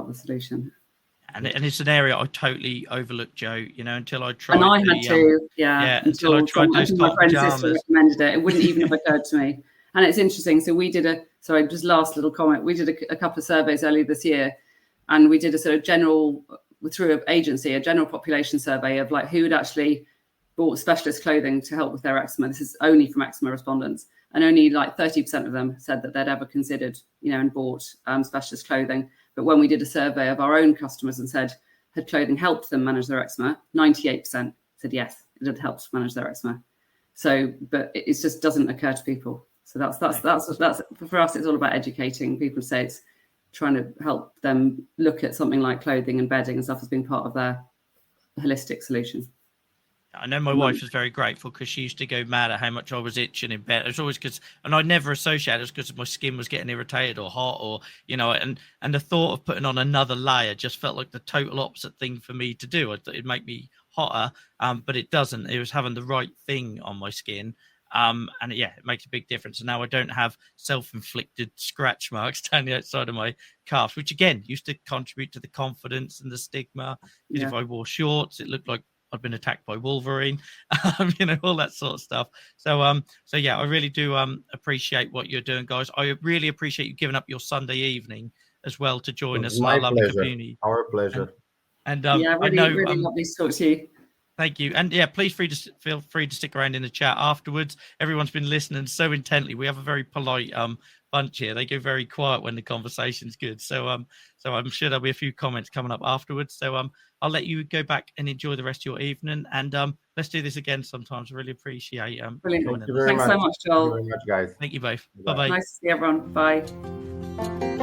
the solution. And it's an area I totally overlooked, Joe. Until I tried. And I had to, until I tried those my friend's pajamas. sister recommended it. It wouldn't even have occurred to me. And it's interesting. So we did just last little comment. We did a couple of surveys earlier this year, and we did a sort of through an agency, a general population survey of like who had actually bought specialist clothing to help with their eczema. This is only from eczema respondents, and only like 30% of them said that they'd ever considered, and bought specialist clothing. But when we did a survey of our own customers and said, had clothing helped them manage their eczema, 98% said yes, it had helped manage their eczema. So, but it just doesn't occur to people. So that's for us. It's all about educating people. Say it's trying to help them look at something like clothing and bedding and stuff as being part of their holistic solution. I know my wife was very grateful because she used to go mad at how much I was itching in bed. It was always and I never associated it because my skin was getting irritated or hot or, and the thought of putting on another layer just felt like the total opposite thing for me to do. It'd make me hotter, but it doesn't. It was having the right thing on my skin. And yeah, it makes a big difference. And now I don't have self-inflicted scratch marks down the outside of my calves, which again used to contribute to the confidence and the stigma. Because if I wore shorts, it looked like I've been attacked by Wolverine, all that sort of stuff. So yeah, I really do appreciate what you're doing, guys. I really appreciate you giving up your Sunday evening as well to join us in our lovely community. Our pleasure. And really, I know really lovely to talk to you. Thank you. And yeah, please feel free to stick around in the chat afterwards. Everyone's been listening so intently. We have a very polite bunch here. They go very quiet when the conversation's good. So I'm sure there'll be a few comments coming up afterwards. So I'll let you go back and enjoy the rest of your evening. And let's do this again sometimes. I really appreciate Brilliant. Thanks so much, Joel. Thank you very much, guys. Thank you both. Bye-bye. Nice to see everyone. Bye.